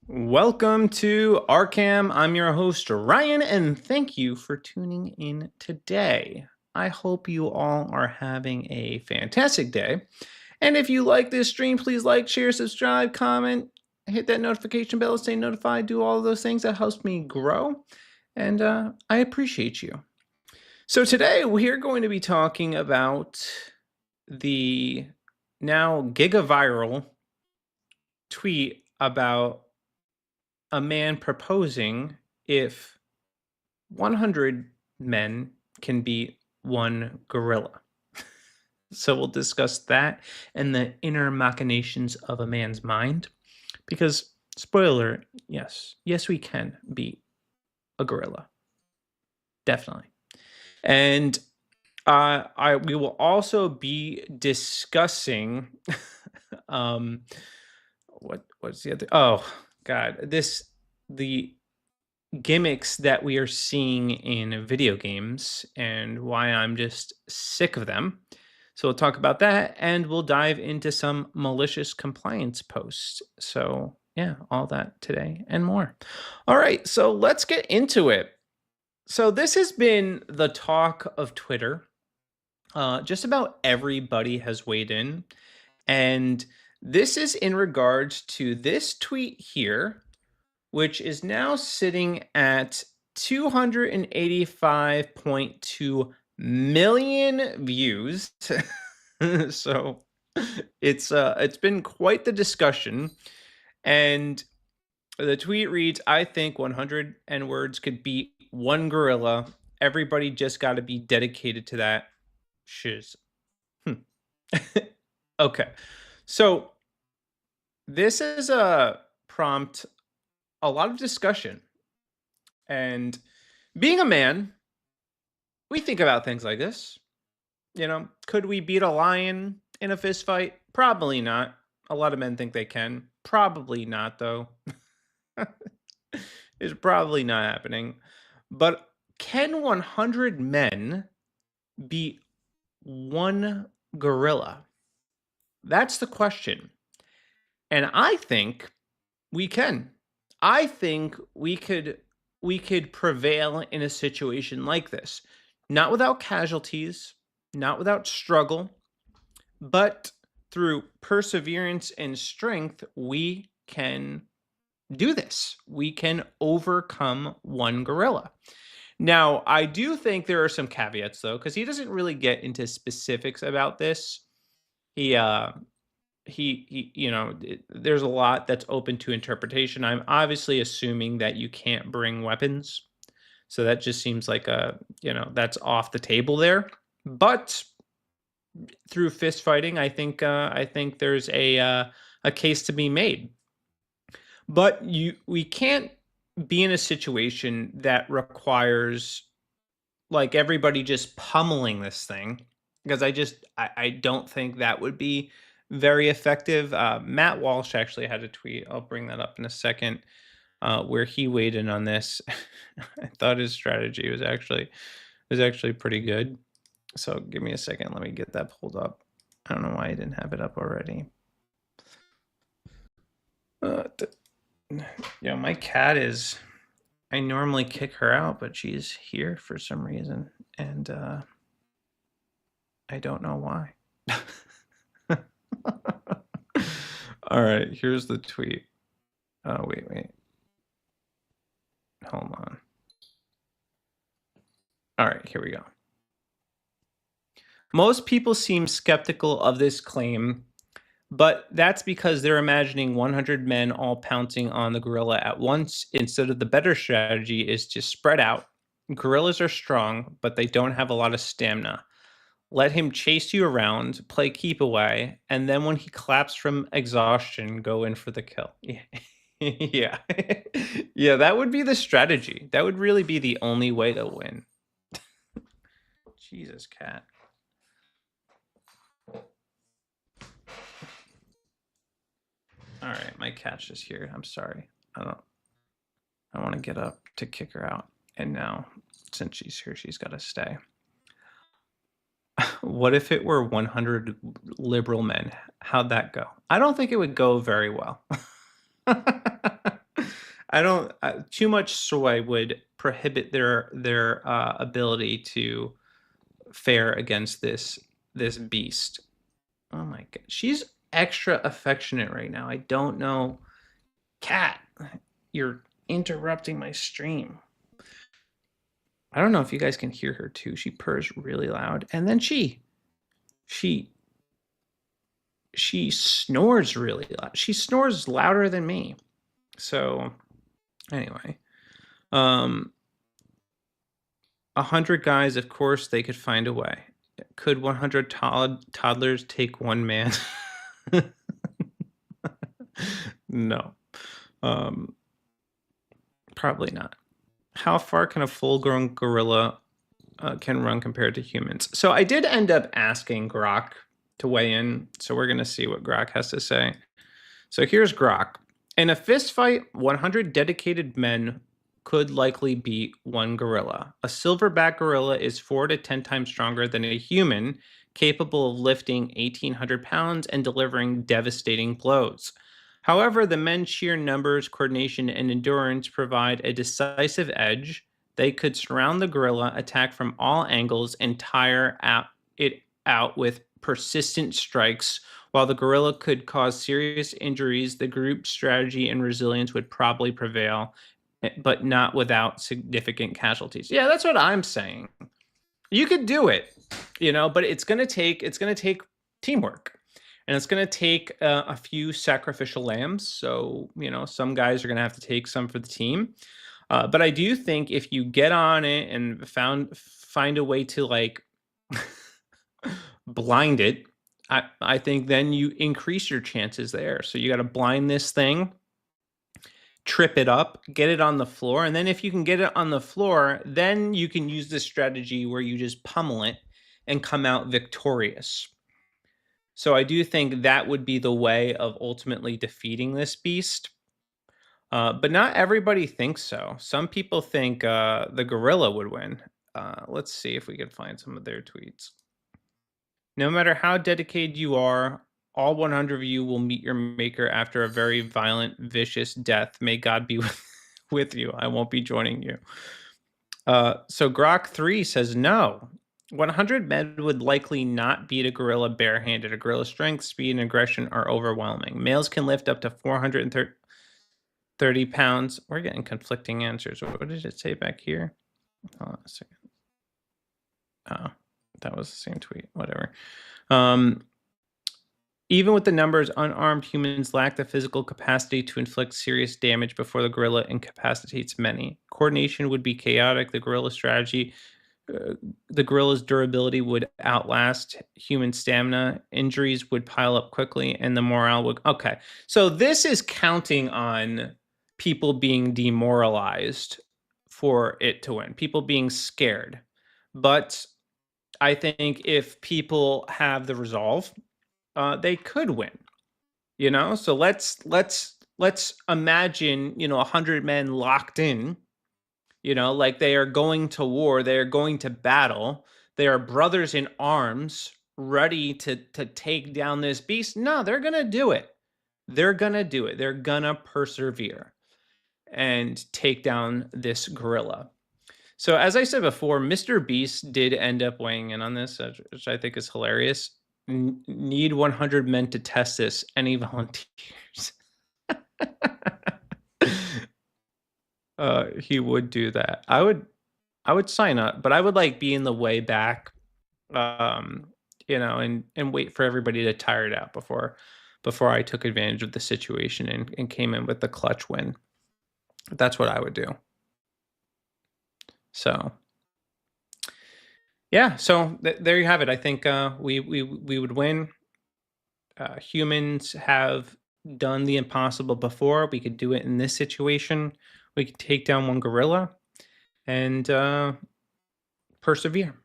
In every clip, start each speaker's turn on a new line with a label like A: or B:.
A: Welcome to Arkham. I'm your host, Ryan, and thank you for tuning in today. I hope you all are having a fantastic day. And if you like this stream, please like, share, subscribe, comment, hit that notification bell, stay notified, do all of those things. That helps me grow. And I appreciate you. So today we're going to be talking about the now gigaviral tweet about a man proposing if 100 men can beat one gorilla. So we'll discuss that and the inner machinations of a man's mind. Because, spoiler, yes, we can beat a gorilla. Definitely. And we will also be discussing what's the other, oh god, the gimmicks that we are seeing in video games and why I'm just sick of them. So we'll talk about that and we'll dive into some malicious compliance posts. So, yeah, all that today and more. All right, so let's get into it. So, this has been the talk of Twitter. Just about everybody has weighed in. And this is in regards to this tweet here, which is now sitting at 285.2 million views. So it's been quite the discussion. And the tweet reads, I think 100 N words could beat one gorilla. Everybody just got to be dedicated to that shiz. Okay. So this is a prompt a lot of discussion. And being a man, we think about things like this. You know, could we beat a lion in a fist fight? Probably not. A lot of men think they can. Probably not, though. It's probably not happening. But can 100 men beat one gorilla? That's the question. And I think we can. I think we could prevail in a situation like this. Not without casualties, not without struggle, but through perseverance and strength, we can do this. We can overcome one gorilla. Now, I do think there are some caveats though, because he doesn't really get into specifics about this. He there's a lot that's open to interpretation. I'm obviously assuming that you can't bring weapons, so that just seems like that's off the table there. But through fist fighting, I think there's a case to be made. But we can't be in a situation that requires like everybody just pummeling this thing, because I don't think that would be very effective. Matt Walsh actually had a tweet. I'll bring that up in a second, where he weighed in on this. I thought his strategy was actually pretty good. So give me a second. Let me get that pulled up. I don't know why I didn't have it up already. My cat is. I normally kick her out, but she's here for some reason, and I don't know why. All right, here's the tweet. Oh, wait. Hold on. All right, here we go. Most people seem skeptical of this claim, but that's because they're imagining 100 men all pouncing on the gorilla at once instead of the better strategy is to spread out. Gorillas are strong, but they don't have a lot of stamina. Let him chase you around, play keep away, and then when he claps from exhaustion, go in for the kill. Yeah. Yeah, that would be the strategy. That would really be the only way to win. Jesus, cat. All right, my cat's just here. I'm sorry. I want to get up to kick her out. And now, since she's here, she's got to stay. What if it were 100 liberal men? How'd that go? I don't think it would go very well. I don't. Too much soy would prohibit their ability to fare against this beast. Oh my god, she's extra affectionate right now. I don't know, cat. You're interrupting my stream. I don't know if you guys can hear her too. She purrs really loud, and then she snores really loud. She snores louder than me. So anyway, 100 guys, of course, they could find a way. Could 100 toddlers take one man? No, probably not. How far can a full-grown gorilla can run compared to humans? So I did end up asking Grok to weigh in, so we're going to see what Grok has to say. So here's Grok. In a fist fight, 100 dedicated men could likely beat one gorilla. A silverback gorilla is 4 to 10 times stronger than a human, capable of lifting 1,800 pounds and delivering devastating blows. However, the men's sheer numbers, coordination, and endurance provide a decisive edge. They could surround the gorilla, attack from all angles, and tire it out with persistent strikes. While the gorilla could cause serious injuries, the group's strategy and resilience would probably prevail, but not without significant casualties. Yeah, that's what I'm saying. You could do it, but it's going to take teamwork. And it's going to take a few sacrificial lambs. So, some guys are going to have to take some for the team. But I do think if you get on it and find a way to like blind it, I think then you increase your chances there. So you got to blind this thing, trip it up, get it on the floor. And then if you can get it on the floor, then you can use this strategy where you just pummel it and come out victorious. So I do think that would be the way of ultimately defeating this beast. But not everybody thinks so. Some people think the gorilla would win. Let's see if we can find some of their tweets. No matter how dedicated you are, all 100 of you will meet your maker after a very violent, vicious death. May God be with you. I won't be joining you. So Grok 3 says no. 100 men would likely not beat a gorilla barehanded. A gorilla's strength, speed, and aggression are overwhelming. Males can lift up to 430 pounds. We're getting conflicting answers. What did it say back here? Hold on a second. Oh, that was the same tweet. Whatever. Even with the numbers, unarmed humans lack the physical capacity to inflict serious damage before the gorilla incapacitates many. Coordination would be chaotic. The gorilla's durability would outlast human stamina. Injuries would pile up quickly, and the morale would... Okay, so this is counting on people being demoralized for it to win, people being scared. But I think if people have the resolve, they could win. So let's imagine 100 men locked in. Like they are going to war, they are going to battle, they are brothers in arms, ready to take down this beast. No, they're gonna do it. They're gonna persevere and take down this gorilla. So as I said before, Mr. Beast did end up weighing in on this, which I think is hilarious. Need 100 men to test this. Any volunteers? He would do that. I would sign up, but I would like be in the way back, and wait for everybody to tire it out before I took advantage of the situation and came in with the clutch win. That's what I would do. So yeah, so there you have it. I think we would win. Humans have done the impossible before. We could do it in this situation. We could take down one gorilla and persevere.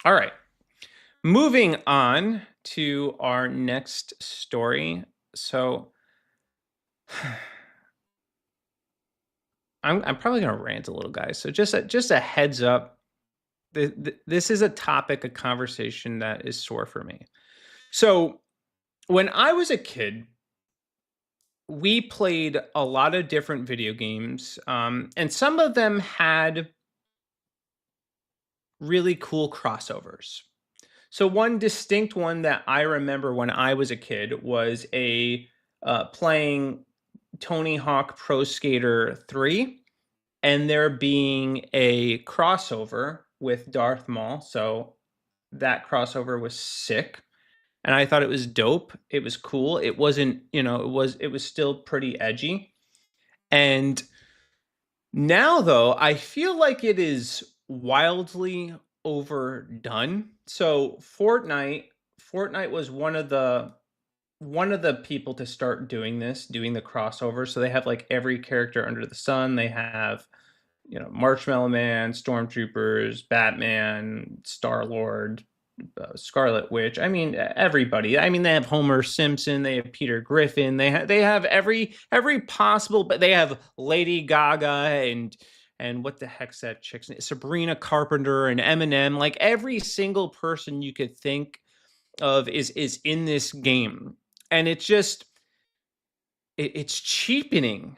A: All right. Moving on to our next story. So I'm probably going to rant a little, guys. So just a heads up. This is a topic, a conversation that is sore for me. So when I was a kid, we played a lot of different video games, and some of them had really cool crossovers. So one distinct one that I remember when I was a kid was a playing Tony Hawk Pro Skater 3 and there being a crossover with Darth Maul. So that crossover was sick. And I thought it was dope. It was cool. It wasn't, it was still pretty edgy. And now though, I feel like it is wildly overdone. So Fortnite was one of the people to start doing this, doing the crossover. So they have like every character under the sun. They have, Marshmallow Man, Stormtroopers, Batman, Star Lord, Scarlet Witch. I mean, everybody. I mean, they have Homer Simpson, they have Peter Griffin, they have every possible. But they have Lady Gaga and what the heck's that chick's name? Sabrina Carpenter and Eminem. Like every single person you could think of is in this game, and it's just it's cheapening.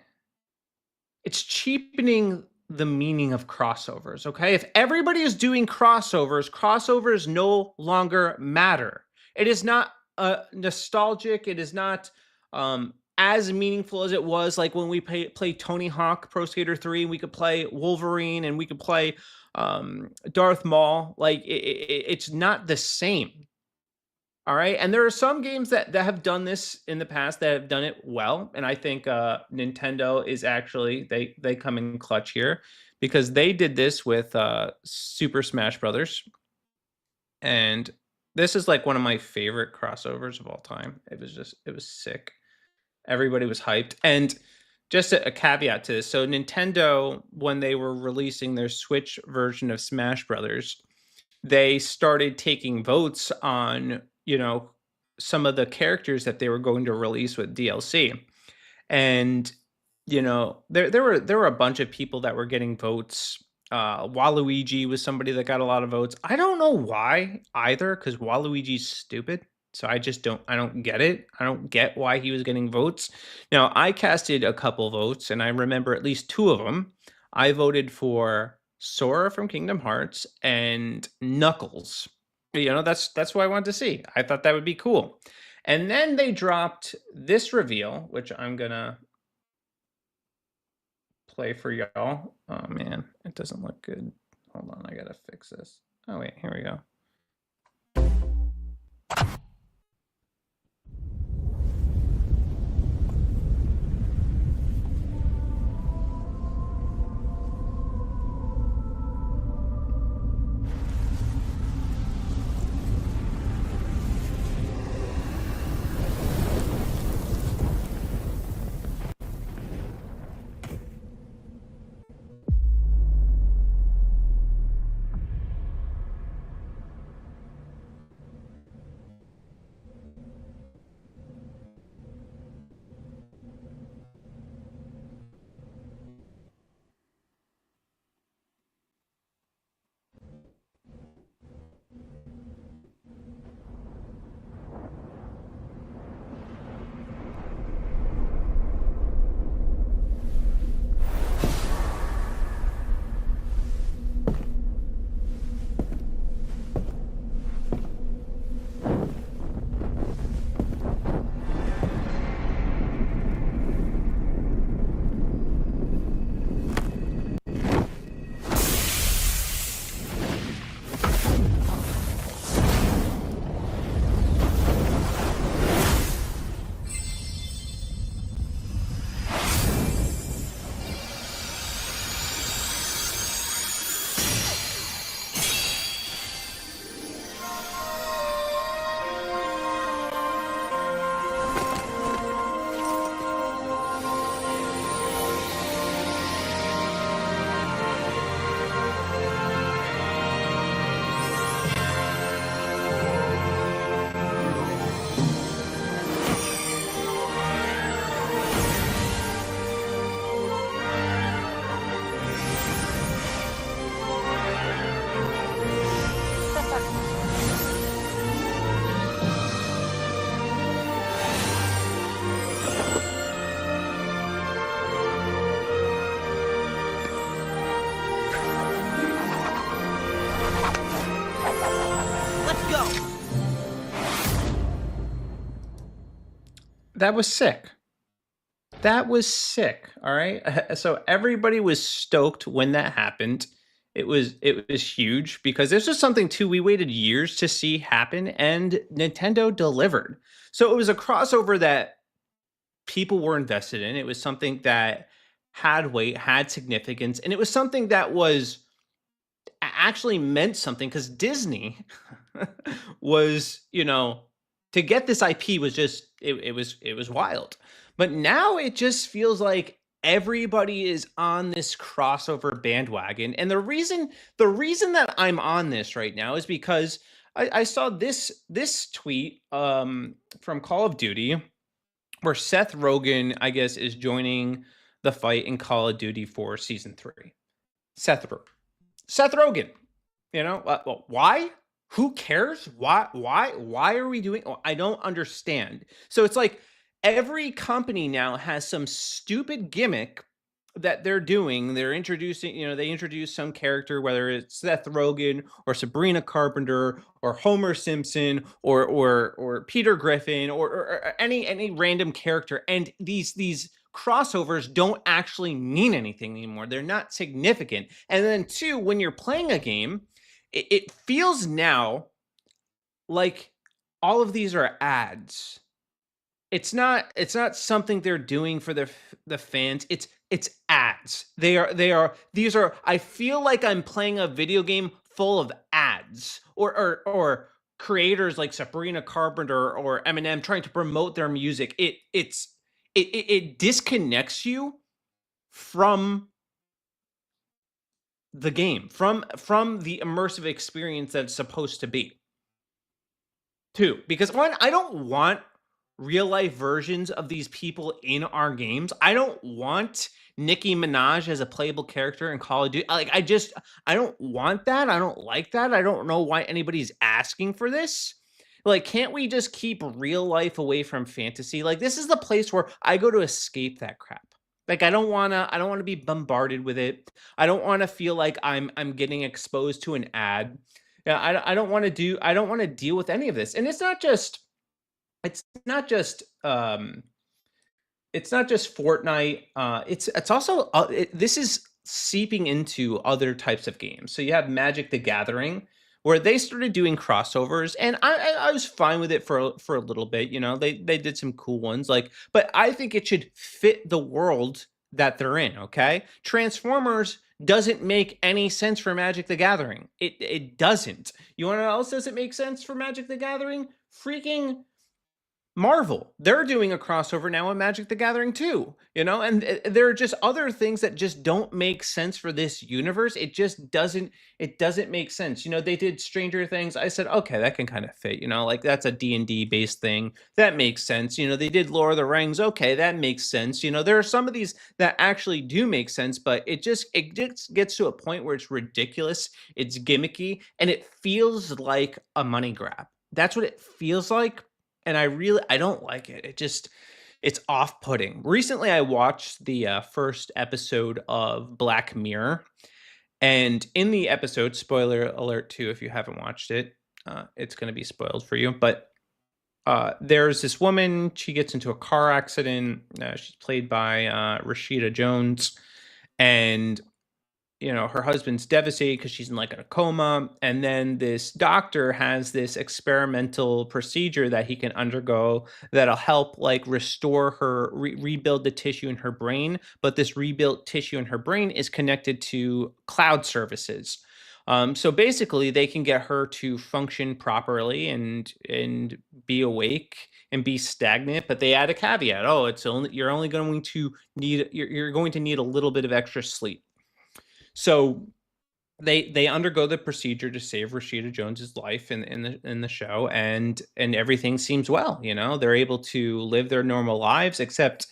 A: It's cheapening the meaning of crossovers, okay? If everybody is doing crossovers no longer matter. It is not nostalgic. It is not as meaningful as it was like when we play Tony Hawk Pro Skater 3 and we could play Wolverine and we could play Darth Maul. Like it's not the same. All right. And there are some games that have done this in the past that have done it well. And I think Nintendo is actually they come in clutch here because they did this with Super Smash Brothers. And this is like one of my favorite crossovers of all time. It was sick. Everybody was hyped. And just a caveat to this. So Nintendo, when they were releasing their Switch version of Smash Brothers, they started taking votes on, some of the characters that they were going to release with DLC. And, there were a bunch of people that were getting votes. Waluigi was somebody that got a lot of votes. I don't know why either, because Waluigi's stupid. So I don't get it. I don't get why he was getting votes. Now, I casted a couple votes, and I remember at least two of them. I voted for Sora from Kingdom Hearts and Knuckles. That's what I wanted to see. I thought that would be cool. And then they dropped this reveal, which I'm gonna play for y'all. Oh man, it doesn't look good. Hold on, I gotta fix this. Oh wait, here we go. that was sick. That was sick. All right. So everybody was stoked when that happened. It was huge because there's just something too we waited years to see happen, and Nintendo delivered. So it was a crossover that people were invested in. It was something that had weight, had significance, and it was something that was actually meant something because Disney was, to get this IP was just it was wild. But now it just feels like everybody is on this crossover bandwagon. And the reason that I'm on this right now is because I saw this tweet from Call of Duty where Seth Rogen, I guess, is joining the fight in Call of Duty for season 3. Seth Seth Rogen. Well, why? Who cares? Why are we doing? I don't understand. So it's like every company now has some stupid gimmick that they're doing. They're introducing, they introduce some character, whether it's Seth Rogen or Sabrina Carpenter or Homer Simpson or Peter Griffin or any random character, and these crossovers don't actually mean anything anymore. They're not significant. And then two, when you're playing a game, it feels now like all of these are ads. It's not something they're doing for the fans. It's ads. These are I feel like I'm playing a video game full of ads or creators like Sabrina Carpenter or Eminem trying to promote their music. It disconnects you from the game, from the immersive experience that it's supposed to be. Two, because one, I don't want real life versions of these people in our games. I don't want Nicki Minaj as a playable character in Call of Duty. Like, I don't want that. I don't like that. I don't know why anybody's asking for this. Like, can't we just keep real life away from fantasy? Like, this is the place where I go to escape that crap. Like, I don't wanna be bombarded with it. I don't wanna feel like I'm getting exposed to an ad. Yeah, I don't wanna deal with any of this. And it's not just it's not just Fortnite. It's also this is seeping into other types of games. So you have Magic the Gathering, where they started doing crossovers, and I was fine with it for a little bit. They did some cool ones, but I think it should fit the world that they're in. Okay, Transformers doesn't make any sense for Magic the Gathering. It doesn't. You want to know what else doesn't make sense for Magic the Gathering? Freaking Marvel. They're doing a crossover now in Magic the Gathering too, and there are just other things that just don't make sense for this universe. It doesn't make sense. They did Stranger Things. I said, okay, that can kind of fit, like that's a D&D based thing. That makes sense. They did Lord of the Rings. Okay, that makes sense. There are some of these that actually do make sense, but it just gets to a point where it's ridiculous, it's gimmicky, and it feels like a money grab. That's what it feels like, and I don't like it. It's off-putting. Recently, I watched the first episode of Black Mirror, and in the episode, spoiler alert too, if you haven't watched it, it's going to be spoiled for you. But there's this woman. She gets into a car accident. She's played by Rashida Jones, and her husband's devastated because she's in like a coma. And then this doctor has this experimental procedure that he can undergo that'll help like restore her, rebuild the tissue in her brain. But this rebuilt tissue in her brain is connected to cloud services. So basically, they can get her to function properly and be awake and be stagnant. But they add a caveat: oh, you're going to need a little bit of extra sleep. So they undergo the procedure to save Rashida Jones's life in the show, and everything seems well. They're able to live their normal lives, except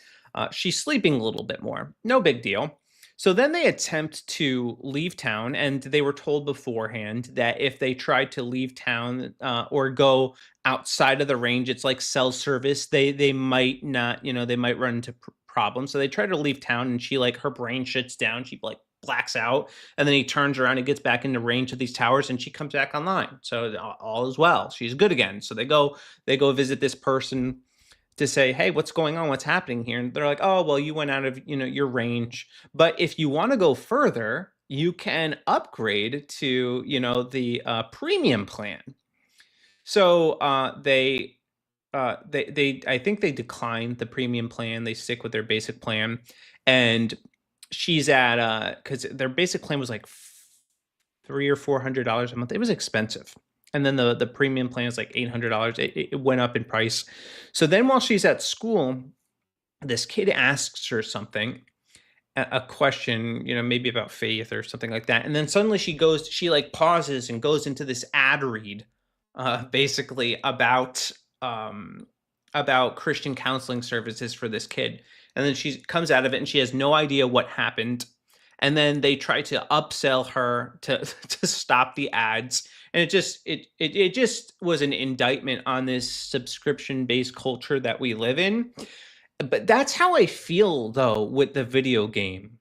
A: she's sleeping a little bit more. No big deal. So then they attempt to leave town, and they were told beforehand that if they tried to leave town or go outside of the range, it's like cell service. They might not, they might run into problems. So they try to leave town, and she her brain shuts down. She blacks out, and then he turns around and gets back into range of these towers, and she comes back online. So all is well. She's good again. So they go visit this person. to say, hey, what's going on? What's happening here? And they're like, oh, well, you went out of, your range. But if you want to go further, you can upgrade to, the premium plan. So I think they declined the premium plan. They stick with their basic plan. And she's at, because their basic plan was like $300 or $400 a month. It was expensive. And then the premium plan is like $800. It went up in price. So then while she's at school, this kid asks her something, a question, maybe about faith or something like that. And then suddenly she like pauses and goes into this ad read, basically about Christian counseling services for this kid. And then she comes out of it and she has no idea what happened. And then they try to upsell her to to stop the ads. And it just was an indictment on this subscription-based culture that we live in. But that's how I feel though with the video game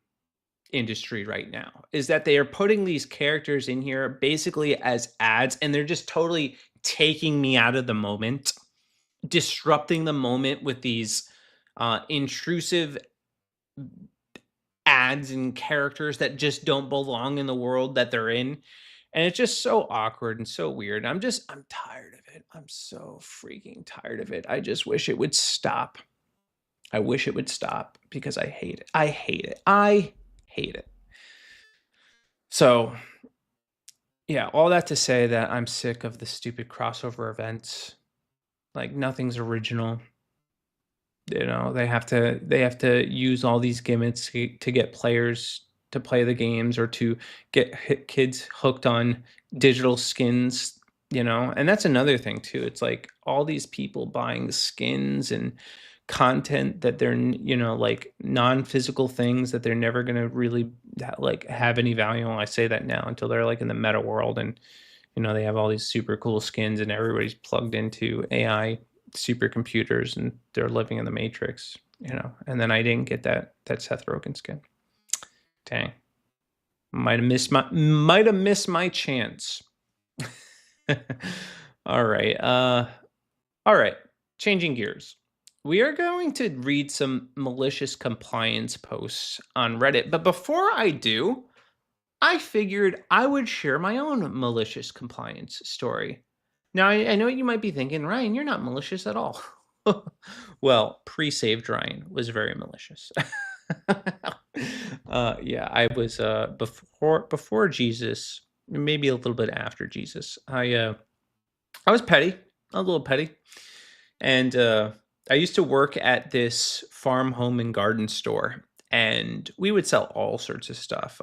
A: industry right now, is that they are putting these characters in here basically as ads, and they're just totally taking me out of the moment, disrupting the moment with these intrusive ads and characters that just don't belong in the world that they're in. And it's just so awkward and so weird. I'm tired of it. I'm so freaking tired of it. I just wish it would stop. I wish it would stop because I hate it. I hate it. I hate it. So, yeah, all that to say that I'm sick of the stupid crossover events. Like nothing's original. They have to use all these gimmicks to get players to play the games or to get kids hooked on digital skins, and that's another thing too. It's like all these people buying skins and content that they're, like non-physical things that they're never going to really like have any value. I say that now until they're like in the meta world and, they have all these super cool skins and everybody's plugged into AI supercomputers and they're living in the Matrix, and then I didn't get that Seth Rogen skin. Dang. Might have missed my chance. All right. Changing gears. We are going to read some malicious compliance posts on Reddit, but before I do, I figured I would share my own malicious compliance story. Now, I know you might be thinking, Ryan, you're not malicious at all. Well, pre-saved Ryan was very malicious. Yeah, I was before Jesus, maybe a little bit after Jesus. I was petty, a little petty, and I used to work at this farm, home, and garden store, and we would sell all sorts of stuff,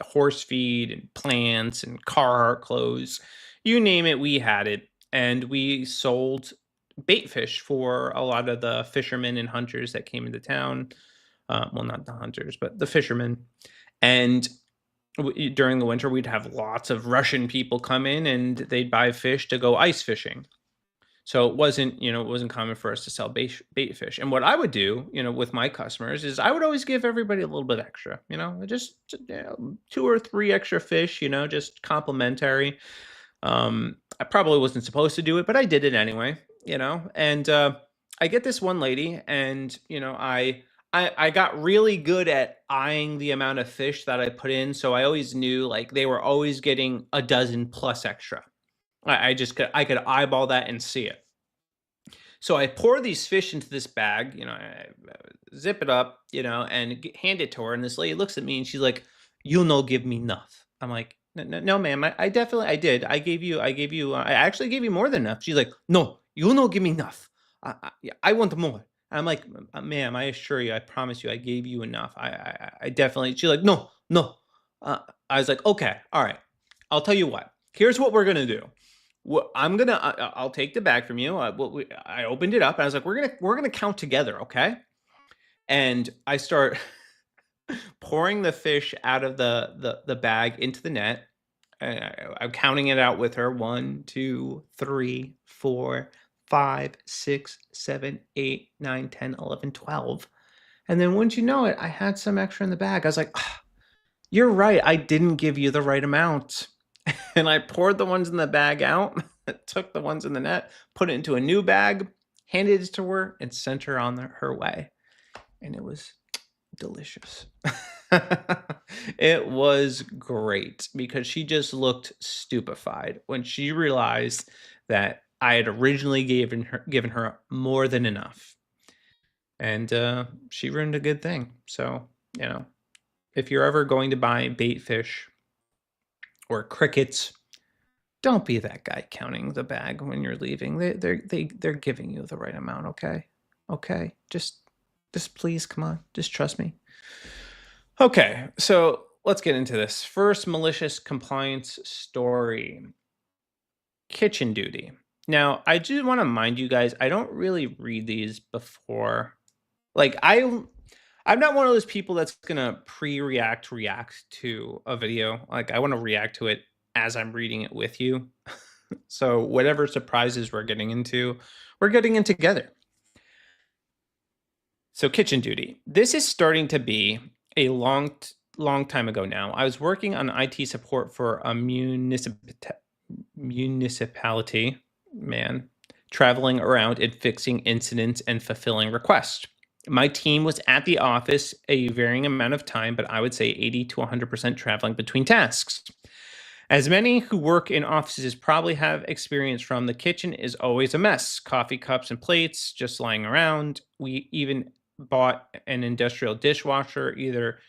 A: horse feed and plants and Carhartt clothes, you name it, we had it. And we sold bait fish for a lot of the fishermen and hunters that came into town. Well, not the hunters, but the fishermen. And during the winter, we'd have lots of Russian people come in and they'd buy fish to go ice fishing. So it wasn't common for us to sell bait fish. And what I would do, with my customers is I would always give everybody a little bit extra, just 2 or 3 extra fish, just complimentary. I probably wasn't supposed to do it, but I did it anyway, and I get this one lady and, I got really good at eyeing the amount of fish that I put in. So I always knew like they were always getting a dozen plus extra. I could eyeball that and see it. So I pour these fish into this bag, I zip it up, and hand it to her. And this lady looks at me and she's like, "You no give me enough." I'm like, no, ma'am, I did. I actually gave you more than enough. She's like, "No, you no give me enough. I want more." I'm like, "Ma'am, I assure you, I promise you, I gave you enough. I definitely." She's like, "No, no." I was like, "Okay, all right. I'll tell you what. Here's what we're gonna do. I'll take the bag from you." I opened it up and I was like, "We're gonna count together, okay?" And I start pouring the fish out of the bag into the net. I'm counting it out with her. 1, 2, 3, 4, 5, 6, 7, 8, 9, 10, 11, 12. And then wouldn't you know it, I had some extra in the bag. I was like, "You're right. I didn't give you the right amount." And I poured the ones in the bag out, took the ones in the net, put it into a new bag, handed it to her, and sent her on her way. And it was delicious. It was great because she just looked stupefied when she realized that I had originally given her more than enough. And she ruined a good thing. So, if you're ever going to buy bait fish or crickets, don't be that guy counting the bag when you're leaving. They're giving you the right amount, okay? Okay. Just please, come on. Just trust me. Okay, so let's get into this. First malicious compliance story. Kitchen duty. Now, I do want to mind you guys, I don't really read these before. Like I'm not one of those people that's gonna react to a video. Like I want to react to it as I'm reading it with you. So whatever surprises we're getting in together. So kitchen duty. This is starting to be a long time ago now. I was working on IT support for a municipality, traveling around and fixing incidents and fulfilling requests. My team was at the office a varying amount of time, but I would say 80 to 100% traveling between tasks. As many who work in offices probably have experience from, the kitchen is always a mess. Coffee cups and plates just lying around. We even bought an industrial dishwasher, either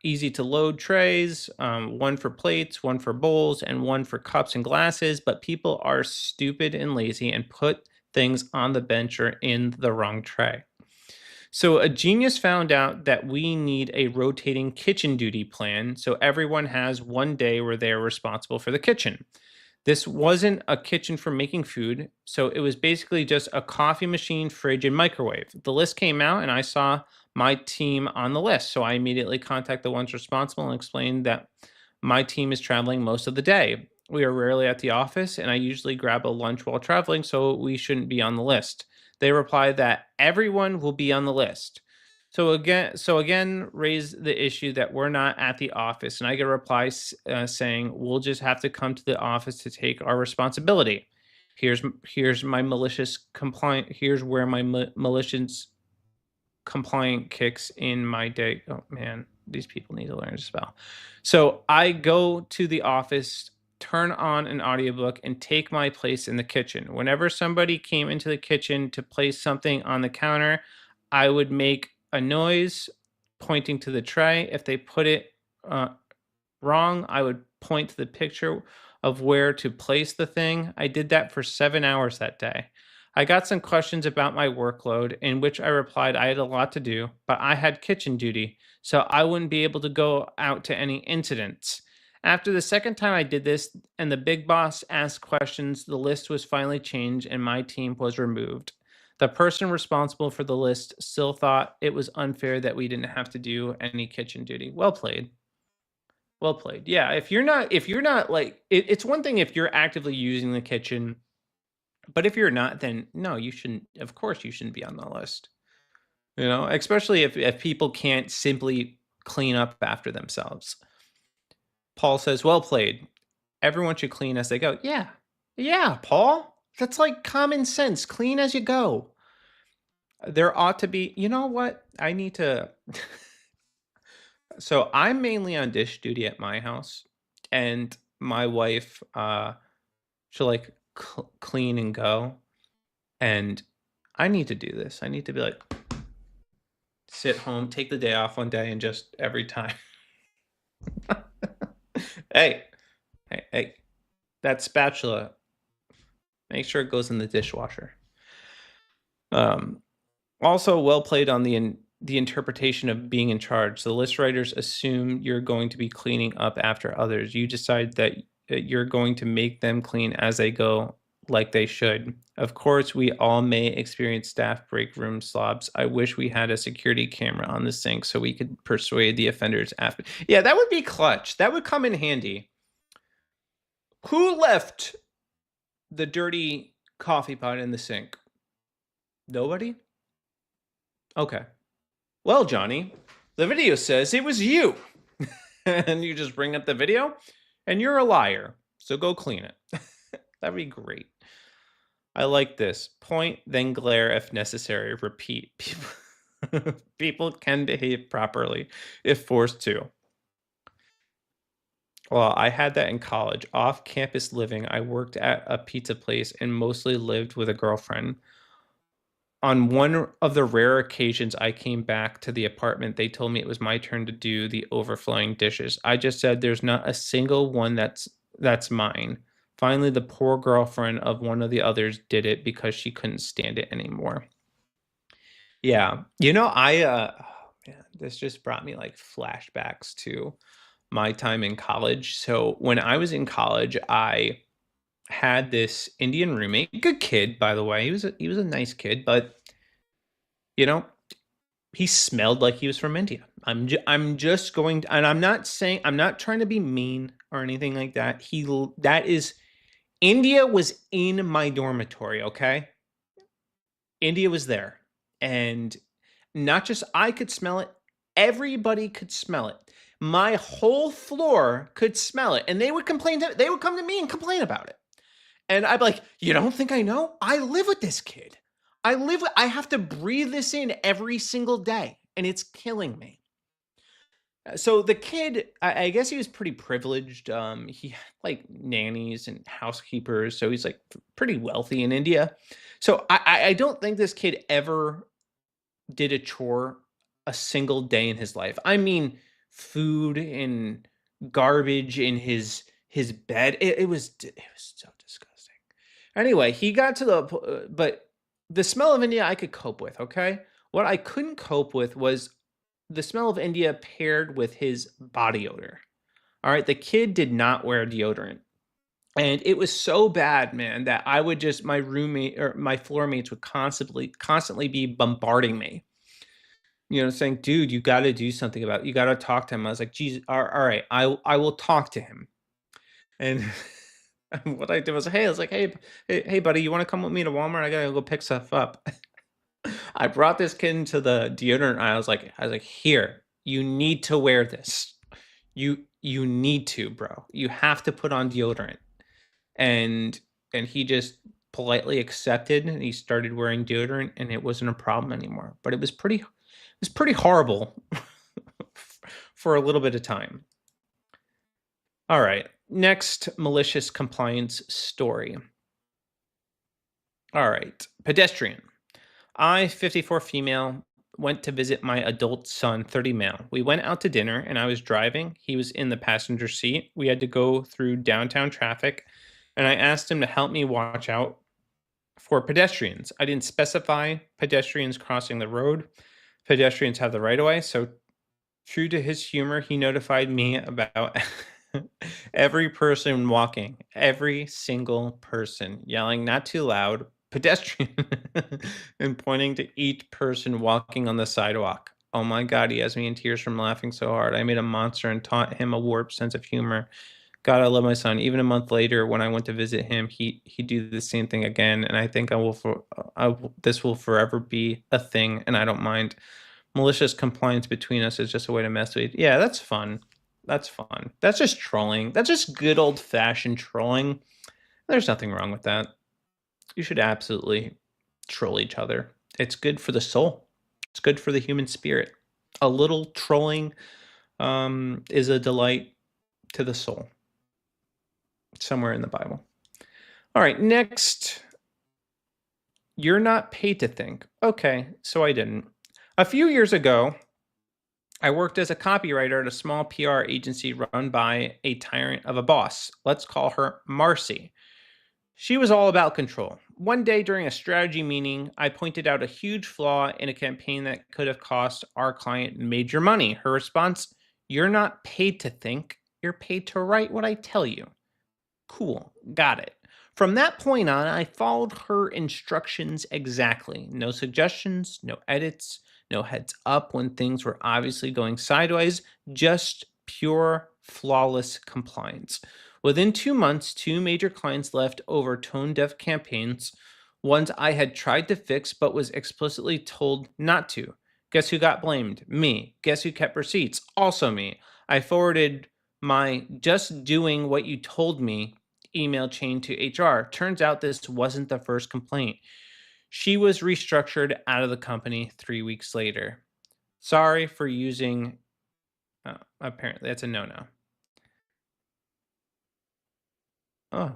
A: easy to load trays, one for plates, one for bowls, and one for cups and glasses. But people are stupid and lazy and put things on the bench or in the wrong tray. So a genius found out that we need a rotating kitchen duty plan, so everyone has one day where they are responsible for the kitchen. This wasn't a kitchen for making food, so it was basically just a coffee machine, fridge, and microwave. The list came out, and I saw my team on the list, so I immediately contacted the ones responsible and explained that my team is traveling most of the day. We are rarely at the office, and I usually grab a lunch while traveling, so we shouldn't be on the list. They replied that everyone will be on the list. So again, raise the issue that we're not at the office, and I get a reply saying we'll just have to come to the office to take our responsibility. Here's my malicious compliant. Here's where my malicious compliant kicks in my day. Oh man, these people need to learn to spell. So I go to the office, turn on an audiobook, and take my place in the kitchen. Whenever somebody came into the kitchen to place something on the counter, I would make a noise pointing to the tray. If they put it wrong, I would point to the picture of where to place the thing. I did that for 7 hours that day. I got some questions about my workload, in which I replied I had a lot to do, but I had kitchen duty, so I wouldn't be able to go out to any incidents. After the second time I did this and the big boss asked questions, the list was finally changed and my team was removed. The person responsible for the list still thought it was unfair that we didn't have to do any kitchen duty. Well played. Well played. Yeah, if you're not like it's one thing if you're actively using the kitchen, but if you're not, then no, you shouldn't. Of course, you shouldn't be on the list. Especially if people can't simply clean up after themselves. Paul says, well played. Everyone should clean as they go. Yeah. Yeah, Paul. That's like common sense. Clean as you go. There ought to be, you know what? I need to. So I'm mainly on dish duty at my house, and my wife, she'll like clean and go. And I need to do this. I need to be like, sit home, take the day off one day, and just every time. Hey, that spatula, make sure it goes in the dishwasher. Also, well played on the interpretation of being in charge. The list writers assume you're going to be cleaning up after others. You decide that you're going to make them clean as they go, like they should. Of course, we all may experience staff break room slobs. I wish we had a security camera on the sink so we could persuade the offenders after. Yeah, that would be clutch. That would come in handy. Who left the dirty coffee pot in the sink? Nobody? Okay. Well, Johnny, the video says it was you. And you just bring up the video and you're a liar. So go clean it. That'd be great. I like this. Point, then glare if necessary. Repeat. People can behave properly if forced to. Well, I had that in college. Off campus living, I worked at a pizza place and mostly lived with a girlfriend. On one of the rare occasions I came back to the apartment, they told me it was my turn to do the overflowing dishes. I just said there's not a single one that's mine. Finally, the poor girlfriend of one of the others did it because she couldn't stand it anymore. Yeah. Oh man, this just brought me like flashbacks to my time in college. So when I was in college, I had this Indian roommate, good kid, by the way. He was a nice kid, but you know, he smelled like he was from India. I'm just going to, and I'm not saying, I'm not trying to be mean or anything like that. That is India was in my dormitory, okay? India was there. And not just I could smell it, everybody could smell it. My whole floor could smell it. And they would come to me and complain about it. And I'd be like, you don't think I know? I live with this kid. I have to breathe this in every single day, and it's killing me. So the kid, I guess he was pretty privileged. He had like nannies and housekeepers, so he's like pretty wealthy in India. So I don't think this kid ever did a chore a single day in his life. I mean, food and garbage in his bed. It was so disgusting. Anyway, he got to but the smell of India I could cope with. Okay, what I couldn't cope with was the smell of India paired with his body odor. All right, the kid did not wear deodorant. And it was so bad, man, that I would just my roommate or my floor mates would constantly be bombarding me, saying, "Dude, you got to do something about it. You got to talk to him." I was like, "Jesus, all right, I will talk to him." And what I did was, hey, I was like, hey, buddy, you want to come with me to Walmart? I gotta go pick stuff up. I brought this kid into the deodorant aisle. I was like, here, you need to wear this. You need to, bro. You have to put on deodorant. And he just politely accepted and he started wearing deodorant and it wasn't a problem anymore. But it was pretty horrible for a little bit of time. All right. Next malicious compliance story. All right. Pedestrian. I, 54 female, went to visit my adult son, 30 male. We went out to dinner and I was driving. He was in the passenger seat. We had to go through downtown traffic and I asked him to help me watch out for pedestrians. I didn't specify pedestrians crossing the road. Pedestrians have the right of way. So, true to his humor, he notified me about every person walking, every single person, yelling not too loud, pedestrian, and pointing to each person walking on the sidewalk. Oh my God, he has me in tears from laughing so hard. I made a monster and taught him a warped sense of humor. God, I love my son. Even a month later, when I went to visit him, he do the same thing again, and I think this will forever be a thing, and I don't mind. Malicious compliance between us is just a way to mess with. Yeah, that's fun. That's fun. That's just trolling. That's just good old fashioned trolling. There's nothing wrong with that. You should absolutely troll each other. It's good for the soul. It's good for the human spirit. A little trolling is a delight to the soul. Somewhere in the Bible. All right, next. You're not paid to think. Okay, so I didn't. A few years ago, I worked as a copywriter at a small PR agency run by a tyrant of a boss. Let's call her Marcy. She was all about control. One day during a strategy meeting, I pointed out a huge flaw in a campaign that could have cost our client major money. Her response, "You're not paid to think, you're paid to write what I tell you." Cool, got it. From that point on, I followed her instructions exactly. No suggestions, no edits, no heads up when things were obviously going sideways, just pure, flawless compliance. Within 2 months, two major clients left over tone deaf campaigns, ones I had tried to fix but was explicitly told not to. Guess who got blamed? Me. Guess who kept receipts? Also me. I forwarded my just doing what you told me email chain to HR. Turns out this wasn't the first complaint. She was restructured out of the company 3 weeks later. Sorry for using. Apparently, that's a no-no. Oh,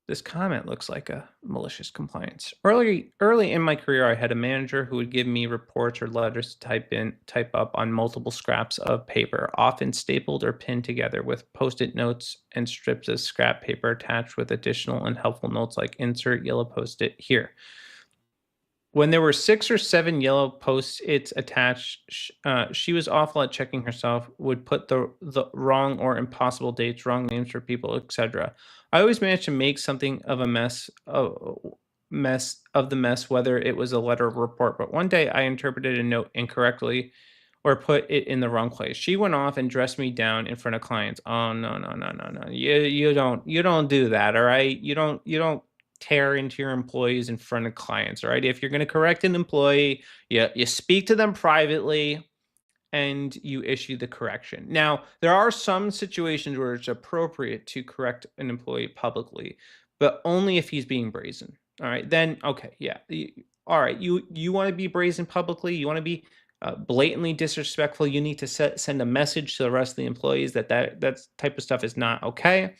A: this comment looks like a malicious compliance. Early in my career, I had a manager who would give me reports or letters to type up on multiple scraps of paper, often stapled or pinned together with post-it notes and strips of scrap paper attached with additional and helpful notes like insert yellow post-it here. When there were 6 or 7 yellow post-its attached, she was awful at checking herself, would put the wrong or impossible dates, wrong names for people, etc. I always managed to make something of a mess of the mess, whether it was a letter or report. But one day I interpreted a note incorrectly or put it in the wrong place. She went off and dressed me down in front of clients. Oh no, no, no, no, no. You don't do that, all right? You don't tear into your employees in front of clients, all right? If you're going to correct an employee, you speak to them privately and you issue the correction. Now, there are some situations where it's appropriate to correct an employee publicly, but only if he's being brazen. All right, then okay, yeah. All right, you want to be brazen publicly, you want to be blatantly disrespectful, you need to send a message to the rest of the employees that type of stuff is not okay.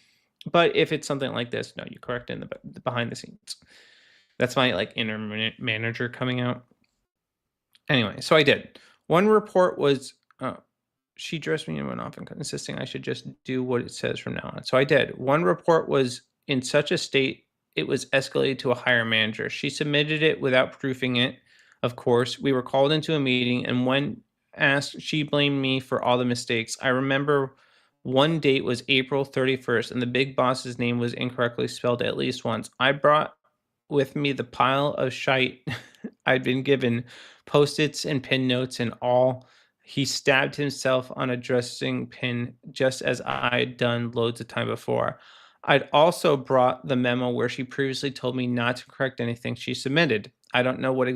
A: But if it's something like this, no, you correct in the behind the scenes. That's my like inner manager coming out. Anyway, so I did. One report was she dressed me and went off and insisting I should just do what it says from now on. So I did. One report was in such a state it was escalated to a higher manager. She submitted it without proofing it. Of course, we were called into a meeting, and when asked, she blamed me for all the mistakes. I remember one date was April 31st, and the big boss's name was incorrectly spelled at least once. I brought with me the pile of shite I'd been given, post-its and pin notes and all. He stabbed himself on a dressing pin just as I'd done loads of time before. I'd also brought the memo where she previously told me not to correct anything she submitted. I don't know what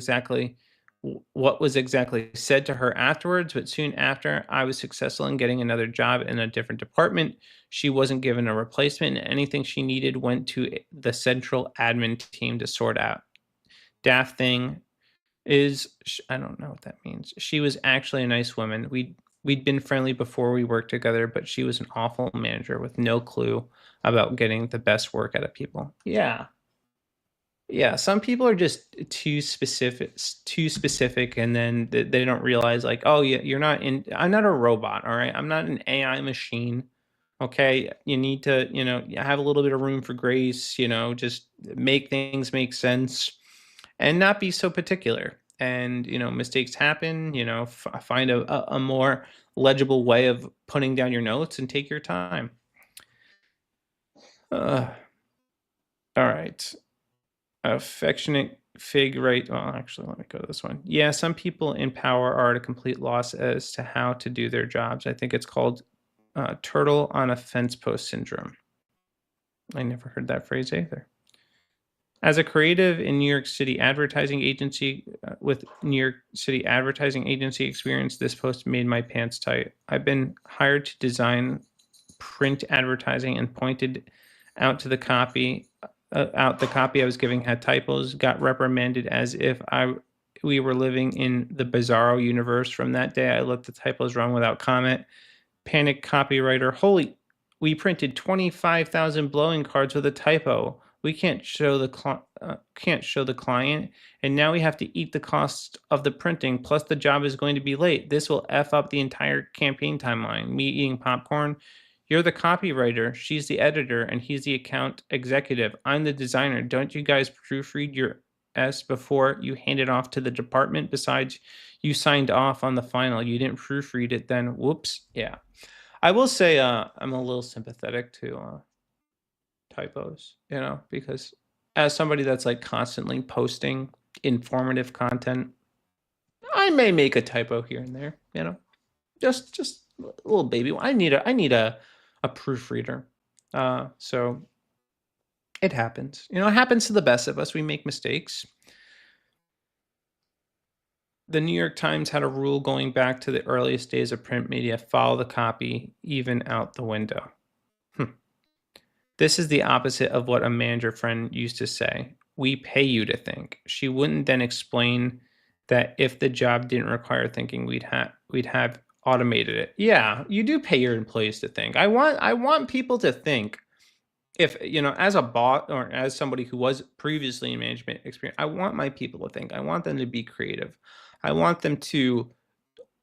A: was exactly said to her afterwards, but soon after I was successful in getting another job in a different department. She wasn't given a replacement, and anything she needed went to the central admin team to sort out. Daft thing is, I don't know what that means. She was actually a nice woman. We'd been friendly before we worked together, but she was an awful manager with no clue about getting the best work out of people. Yeah. Yeah, some people are just too specific, and then they don't realize like, oh yeah, I'm not a robot, all right? I'm not an AI machine. Okay, you need to, have a little bit of room for grace, just make things make sense and not be so particular. And, mistakes happen, find a more legible way of putting down your notes and take your time. All right. Affectionate fig, right? Well, actually, let me go to this one. Yeah, some people in power are at a complete loss as to how to do their jobs. I think it's called turtle on a fence post syndrome. I never heard that phrase either. As a creative in New York City advertising agency with New York City advertising agency experience, this post made my pants tight. I've been hired to design print advertising and pointed out to the copy I was giving had typos, got reprimanded as if we were living in the bizarro universe. From that day, I looked the typos wrong without comment. Panic copywriter, holy, we printed 25,000 blowing cards with a typo. We can't show the client, and now we have to eat the cost of the printing. Plus, the job is going to be late. This will f up the entire campaign timeline. Me eating popcorn. You're the copywriter, she's the editor, and he's the account executive. I'm the designer. Don't you guys proofread your S before you hand it off to the department? Besides, you signed off on the final. You didn't proofread it then. Whoops. Yeah. I will say I'm a little sympathetic to typos, because as somebody that's like constantly posting informative content, I may make a typo here and there, just a little baby. I need a proofreader. So it happens. It happens to the best of us. We make mistakes. The New York Times had a rule going back to the earliest days of print media: follow the copy, even out the window. This is the opposite of what a manager friend used to say. We pay you to think. She wouldn't then explain that if the job didn't require thinking, we'd have automated it. Yeah, you do pay your employees to think. I want people to think. If as a bot or as somebody who was previously in management experience, I want my people to think. I want them to be creative. I want them to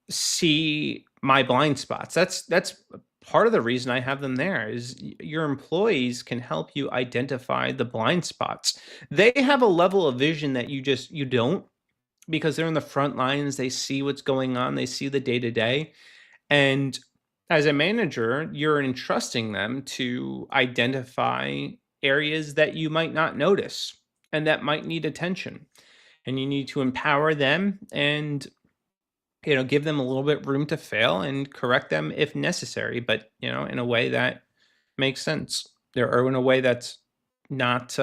A: see my blind spots. That's part of the reason I have them there is your employees can help you identify the blind spots. They have a level of vision that you don't, because they're in the front lines, they see what's going on, they see the day to day. And as a manager, you're entrusting them to identify areas that you might not notice and that might need attention. And you need to empower them and give them a little bit room to fail and correct them if necessary, but in a way that makes sense. Or in a way that's not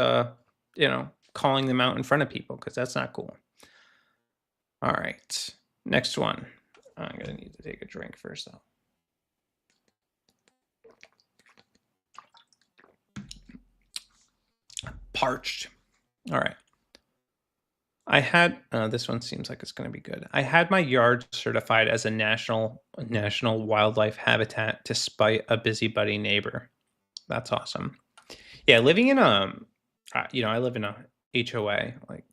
A: calling them out in front of people, because that's not cool. All right. Next one. I'm gonna need to take a drink first though. Parched. All right. I had this one seems like it's going to be good. I had my yard certified as a national wildlife habitat to spite a busybody neighbor. That's awesome. Yeah, living in I live in a HOA. Like,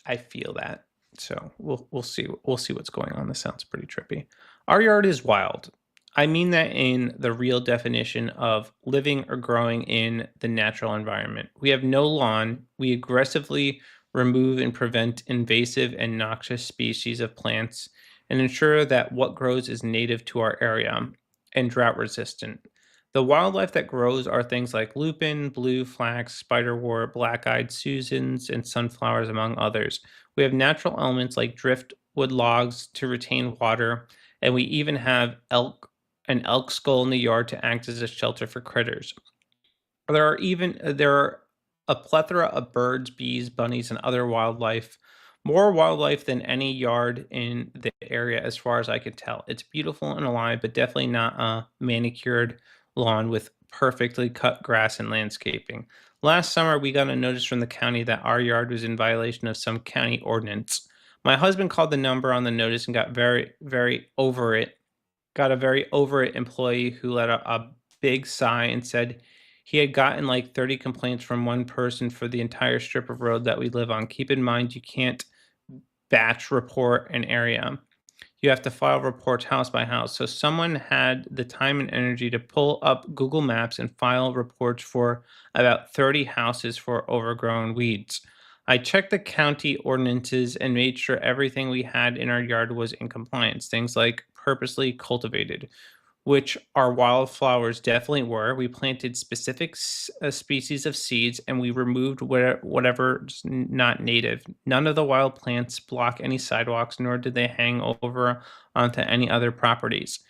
A: I feel that. So we'll see what's going on. This sounds pretty trippy. Our yard is wild. I mean that in the real definition of living or growing in the natural environment. We have no lawn. We aggressively remove and prevent invasive and noxious species of plants and ensure that what grows is native to our area and drought resistant. The wildlife that grows are things like lupin, blue flax, spiderwort, black-eyed Susans, and sunflowers, among others. We have natural elements like driftwood logs to retain water, and we even have an elk skull in the yard to act as a shelter for critters. There are a plethora of birds, bees, bunnies, and other wildlife, more wildlife than any yard in the area, as far as I could tell. It's beautiful and alive, but definitely not a manicured lawn with perfectly cut grass and landscaping. Last summer, we got a notice from the county that our yard was in violation of some county ordinance. My husband called the number on the notice and got very, very over it. Got a very over it employee who let a big sigh and said he had gotten like 30 complaints from one person for the entire strip of road that we live on. Keep in mind, you can't batch report an area. You have to file reports house by house. So someone had the time and energy to pull up Google Maps and file reports for about 30 houses for overgrown weeds. I checked the county ordinances and made sure everything we had in our yard was in compliance. Things like purposely cultivated, which our wildflowers definitely were. We planted specific species of seeds, and we removed whatever's not native. None of the wild plants block any sidewalks, nor did they hang over onto any other properties.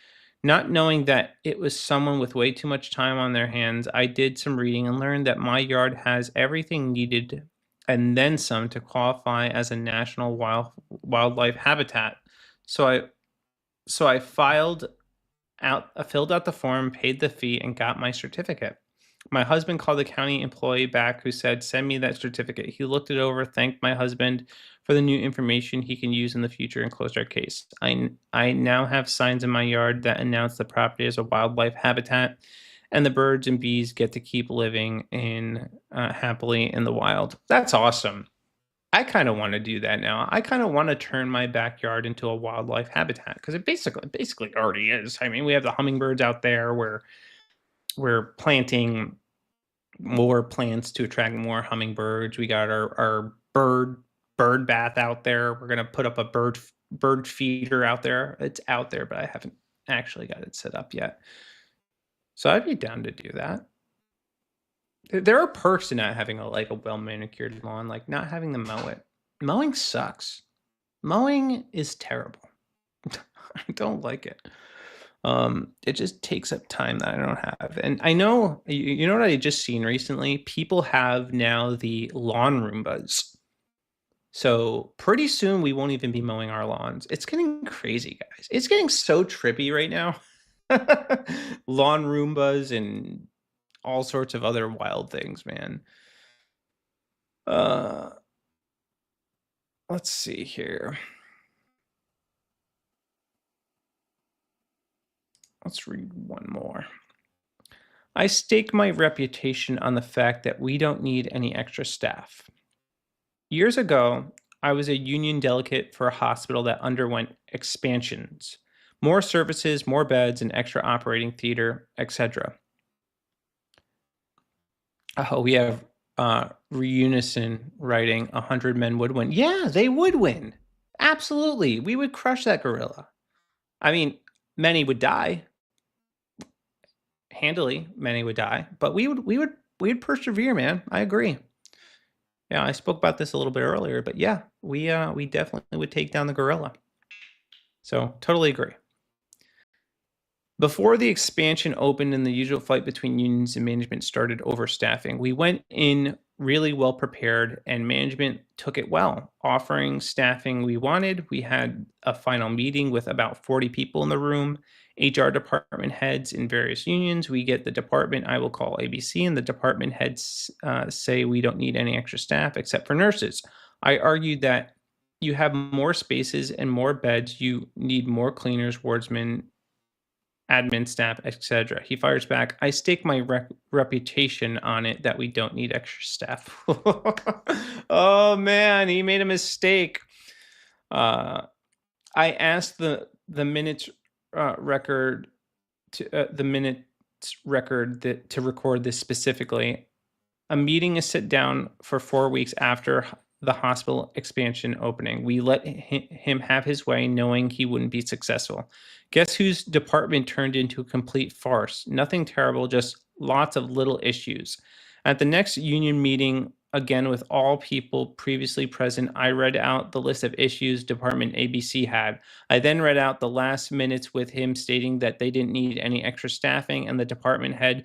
A: Not knowing that it was someone with way too much time on their hands, I did some reading and learned that my yard has everything needed and then some to qualify as a national wildlife habitat. So I filled out the form, paid the fee, and got my certificate. My husband called the county employee back who said, "Send me that certificate." He looked it over, thanked my husband for the new information he can use in the future, and closed our case. I now have signs in my yard that announce the property as a wildlife habitat, and the birds and bees get to keep living in happily in the wild. That's awesome. I kind of want to do that now. I kind of want to turn my backyard into a wildlife habitat, because it basically already is. I mean, we have the hummingbirds out there. We're planting more plants to attract more hummingbirds. We got our bird bath out there. We're gonna put up a bird feeder out there. It's out there, but I haven't actually got it set up yet. So I'd be down to do that. There are perks to not having a well manicured lawn, like not having to mow it. Mowing sucks. Mowing is terrible. I don't like it. It just takes up time that I don't have. And I know, you know what I just seen recently? People have now the lawn Roombas. So pretty soon we won't even be mowing our lawns. It's getting crazy, guys. It's getting so trippy right now. Lawn Roombas and all sorts of other wild things, man. Uh, let's see here. Let's read one more. I stake my reputation on the fact that we don't need any extra staff. Years ago, I was a union delegate for a hospital that underwent expansions, more services, more beds, an extra operating theater, etc. Oh, we have Reunison writing 100 men would win. Yeah, they would win. Absolutely. We would crush that gorilla. I mean, many would die. Handily, many would die, but we'd persevere, man. I agree. Yeah, I spoke about this a little bit earlier, but yeah, we definitely would take down the gorilla. So totally agree. Before the expansion opened and the usual fight between unions and management started overstaffing, we went in really well prepared and management took it well, offering staffing we wanted. We had a final meeting with about 40 people in the room, HR department heads in various unions. We get the department I will call ABC, and the department heads say we don't need any extra staff except for nurses. I argued that you have more spaces and more beds. You need more cleaners, wardsmen, admin staff, etc. He fires back, I stake my reputation on it that we don't need extra staff. Oh man, he made a mistake. I asked the minutes record to record this specifically. A meeting is sit down for 4 weeks after the hospital expansion opening. We let him have his way, knowing he wouldn't be successful. Guess whose department turned into a complete farce? Nothing terrible, just lots of little issues. At the next union meeting, again with all people previously present, I read out the list of issues Department ABC had. I then read out the last minutes with him stating that they didn't need any extra staffing and the department head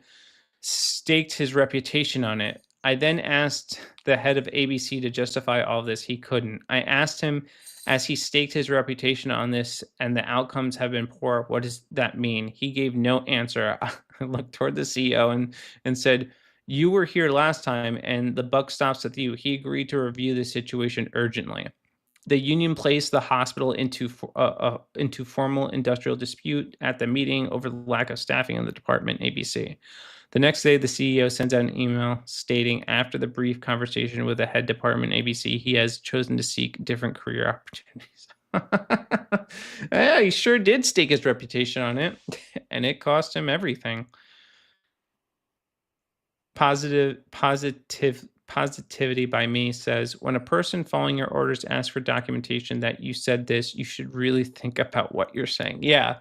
A: staked his reputation on it. I then asked the head of ABC to justify all of this. He couldn't. I asked him, as he staked his reputation on this and the outcomes have been poor, what does that mean? He gave no answer. I looked toward the CEO and said, you were here last time and the buck stops with you. He agreed to review the situation urgently. The union placed the hospital into formal industrial dispute at the meeting over the lack of staffing in the department ABC. The next day, the CEO sends out an email stating after the brief conversation with the head department ABC, he has chosen to seek different career opportunities. Yeah, he sure did stake his reputation on it, and it cost him everything. Positivity by me says, when a person following your orders asks for documentation that you said this, you should really think about what you're saying. Yeah,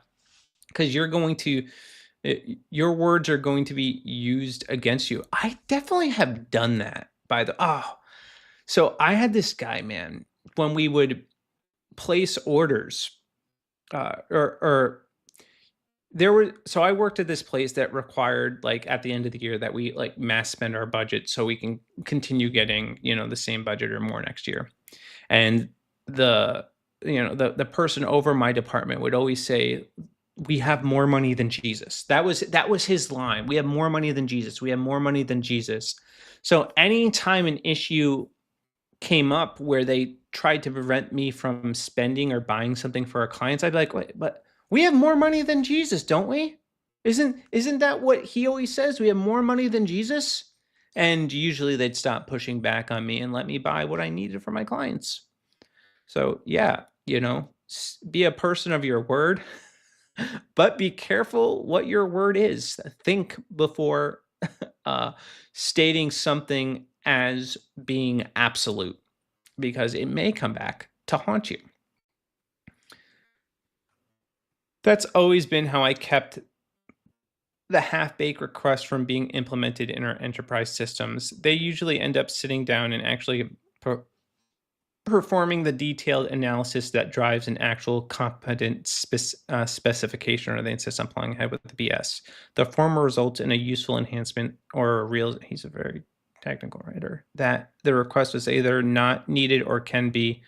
A: because you're going to your words are going to be used against you. I definitely have done that so I had this guy, man, when we would place orders or there were, so I worked at this place that required, like, at the end of the year that we like mass spend our budget so we can continue getting, the same budget or more next year. And the person over my department would always say, we have more money than Jesus. That was his line. We have more money than Jesus. We have more money than Jesus. So anytime an issue came up where they tried to prevent me from spending or buying something for our clients, I'd be like, wait, but we have more money than Jesus, don't we? Isn't that what he always says? We have more money than Jesus? And usually they'd stop pushing back on me and let me buy what I needed for my clients. So yeah, be a person of your word. But be careful what your word is. Think before stating something as being absolute, because it may come back to haunt you. That's always been how I kept the half-baked requests from being implemented in our enterprise systems. They usually end up sitting down and actually performing the detailed analysis that drives an actual competent specification, or they insist on pulling ahead with the BS. The former results in a useful enhancement or a real, he's a very technical writer, that the request was either not needed or can be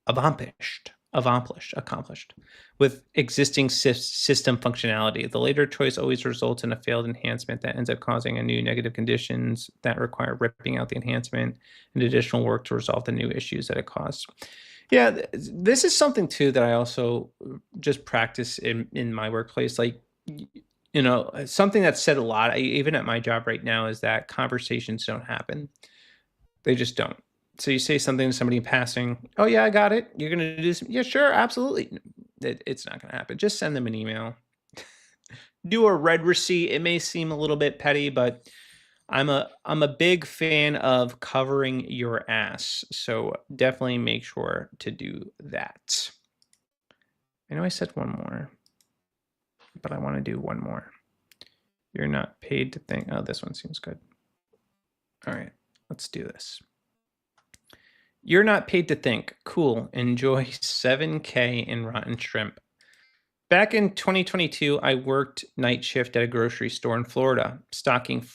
A: accomplished. accomplished with existing system functionality. The later choice always results in a failed enhancement that ends up causing a new negative conditions that require ripping out the enhancement and additional work to resolve the new issues that it caused. Yeah, this is something too that I also just practice in my workplace. Like, something that's said a lot, even at my job right now, is that conversations don't happen. They just don't. So you say something to somebody in passing, oh yeah, I got it. You're going to do this. Yeah, sure. Absolutely. It's not going to happen. Just send them an email. Do a red receipt. It may seem a little bit petty, but I'm a big fan of covering your ass. So definitely make sure to do that. I know I said one more, but I want to do one more. You're not paid to think. Oh, this one seems good. All right, let's do this. You're not paid to think. Cool. Enjoy 7K in rotten shrimp. Back in 2022, I worked night shift at a grocery store in Florida, stocking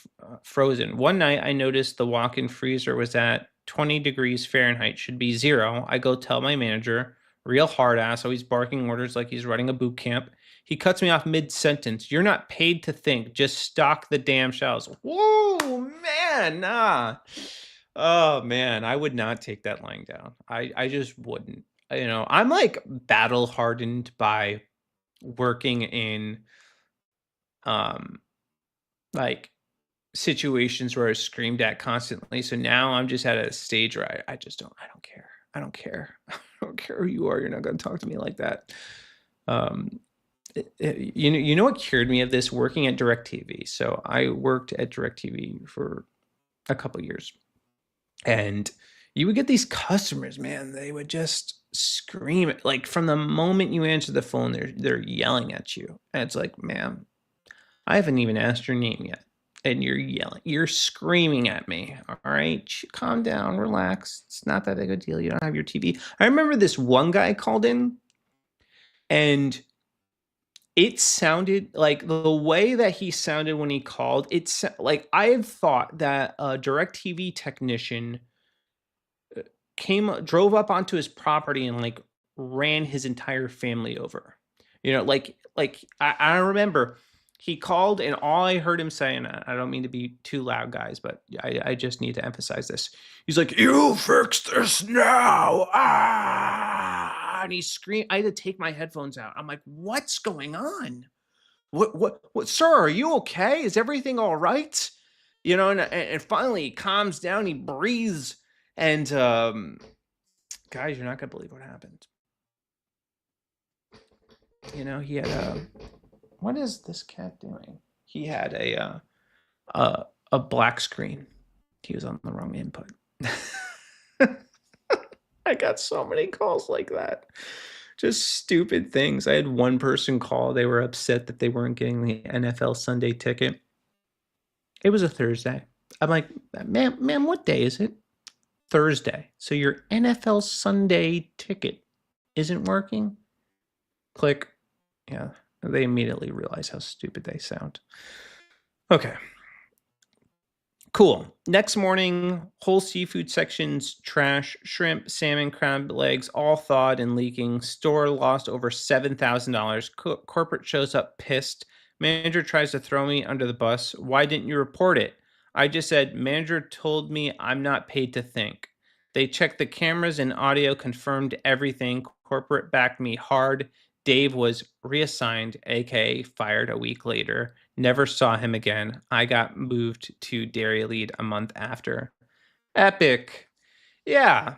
A: frozen. One night, I noticed the walk-in freezer was at 20 degrees Fahrenheit, should be 0. I go tell my manager, real hard ass, always barking orders like he's running a boot camp. He cuts me off mid-sentence. You're not paid to think. Just stock the damn shelves. Whoa, man, nah. Oh, man, I would not take that lying down. I just wouldn't. I'm like battle hardened by working in like situations where I was screamed at constantly. So now I'm just at a stage where I just don't care. I don't care. I don't care who you are. You're not going to talk to me like that. You know what cured me of this? Working at DirecTV. So I worked at DirecTV for a couple years, and you would get these customers, man. They would just scream, like from the moment you answer the phone, they're yelling at you. And it's like, ma'am, I haven't even asked your name yet, and you're yelling, you're screaming at me. All right, calm down, relax. It's not that big a deal. You don't have your TV. I remember this one guy called in, and it sounded like the way that he sounded when he called. It's like I had thought that a DirecTV technician drove up onto his property and like ran his entire family over. Like I remember he called, and all I heard him say, and I don't mean to be too loud, guys, but I just need to emphasize this. He's like, "You fix this now!" And he screamed. I had to take my headphones out. I'm like, "What's going on? What, sir? Are you okay? Is everything all right?" And finally he calms down. He breathes. And guys, you're not gonna believe what happened. He had what is this cat doing? He had a black screen. He was on the wrong input. I got so many calls like that. Just stupid things. I had one person call. They were upset that they weren't getting the NFL Sunday ticket. It was a Thursday. I'm like, ma'am, what day is it? Thursday. So your NFL Sunday ticket isn't working? Click. Yeah, they immediately realize how stupid they sound. Okay. Cool. Next morning, whole seafood sections, trash, shrimp, salmon, crab legs, all thawed and leaking. Store lost over $7,000. Corporate shows up pissed. Manager tries to throw me under the bus. Why didn't you report it? I just said, manager told me I'm not paid to think. They checked the cameras and audio, confirmed everything. Corporate backed me hard. Dave was reassigned, aka fired a week later. Never saw him again. I got moved to Dairy Lead a month after. Epic. Yeah.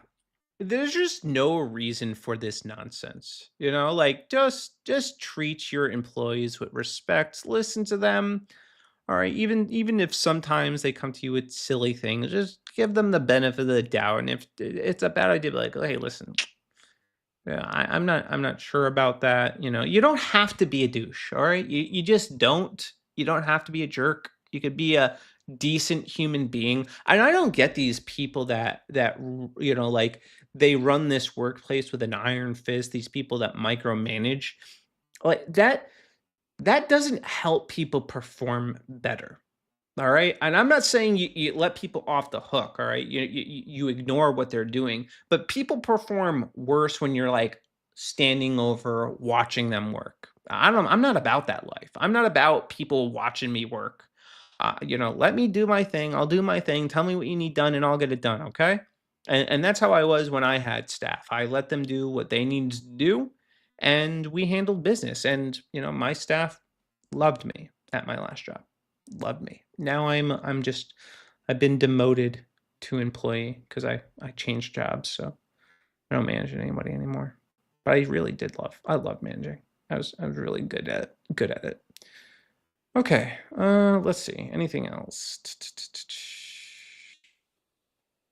A: There's just no reason for this nonsense. Like just treat your employees with respect. Listen to them. All right, even if sometimes they come to you with silly things, just give them the benefit of the doubt. And if it's a bad idea, be like, hey, listen, yeah, I'm not sure about that. You don't have to be a douche. All right, you just don't. You don't have to be a jerk. You could be a decent human being. And I don't get these people that like they run this workplace with an iron fist. These people that micromanage, like that doesn't help people perform better. All right. And I'm not saying you let people off the hook. All right. You ignore what they're doing, but people perform worse when you're like standing over watching them work. I'm not about that life. I'm not about people watching me work. Let me do my thing. I'll do my thing. Tell me what you need done and I'll get it done, okay? And that's how I was when I had staff. I let them do what they needed to do and we handled business. And, my staff loved me at my last job. Loved me. Now I've been demoted to employee because I changed jobs, so I don't manage anybody anymore. But I love managing. I was really good at it. Okay, let's see. Anything else?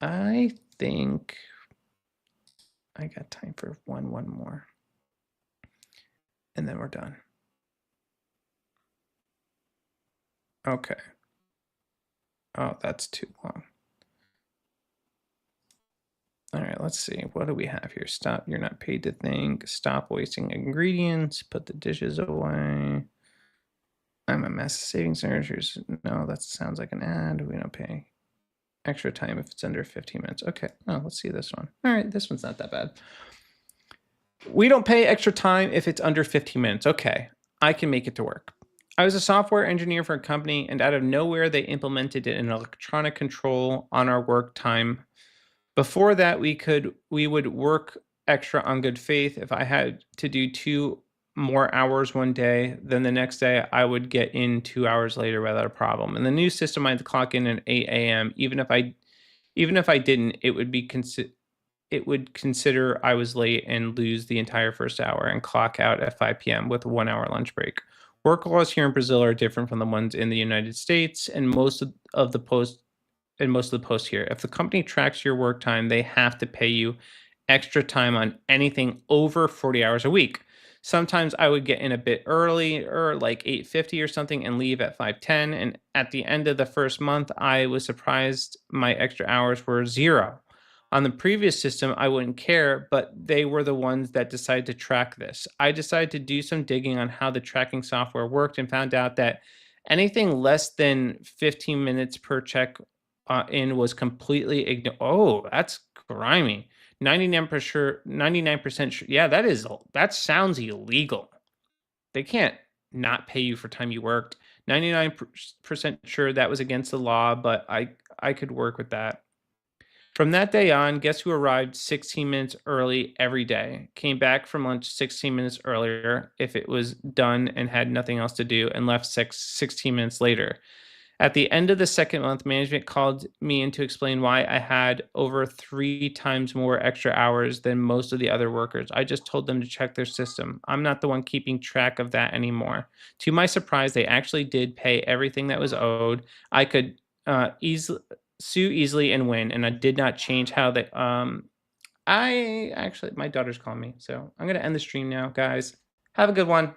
A: I think I got time for one more. And then we're done. Okay. Oh, that's too long. All right, let's see. What do we have here? Stop. You're not paid to think. Stop wasting ingredients. Put the dishes away. I'm a mess. Savings nurtures. No, that sounds like an ad. We don't pay extra time if it's under 15 minutes. Okay. Oh, let's see this one. All right, this one's not that bad. We don't pay extra time if it's under 15 minutes. Okay, I can make it to work. I was a software engineer for a company, and out of nowhere, they implemented an electronic control on our work time. Before that, we would work extra on good faith. If I had to do 2 more hours one day, then the next day I would get in 2 hours later without a problem. And the new system, I had to clock in at 8 a.m. Even if I didn't, it would consider I was late and lose the entire first hour and clock out at 5 p.m. with a 1 hour lunch break. Work laws here in Brazil are different from the ones in the United States, and most of the posts here. If the company tracks your work time, they have to pay you extra time on anything over 40 hours a week. Sometimes I would get in a bit early or like 8:50 or something and leave at 5:10. And at the end of the first month, I was surprised my extra hours were 0. On the previous system, I wouldn't care, but they were the ones that decided to track this. I decided to do some digging on how the tracking software worked and found out that anything less than 15 minutes per check in was completely ignored. Oh, that's grimy. 99% sure. Yeah, that sounds illegal. They can't not pay you for time you worked. 99% sure that was against the law, but I could work with that. From that day on, guess who arrived 16 minutes early every day? Came back from lunch 16 minutes earlier if it was done and had nothing else to do, and left 16 minutes later. At the end of the second month, management called me in to explain why I had over 3 times more extra hours than most of the other workers. I just told them to check their system. I'm not the one keeping track of that anymore. To my surprise, they actually did pay everything that was owed. I could sue easily and win, and I did not change how they. My daughter's calling me, so I'm gonna end the stream now, guys. Have a good one.